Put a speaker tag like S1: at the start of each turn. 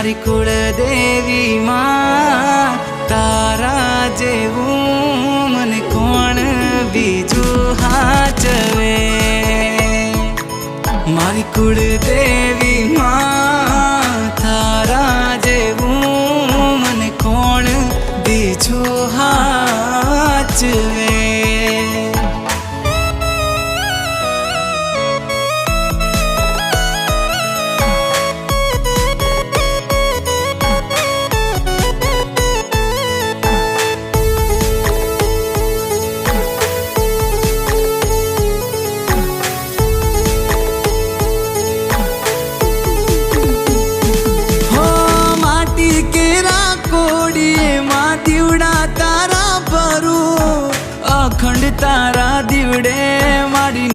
S1: मारी कुलदेवी मां तारा जेवू मने कोण बीजू हाचवे। मारी कुलदेवी मां तारा जेवू मने कोण बीजू हाचवे। अखंड तारा दीवड़े मारी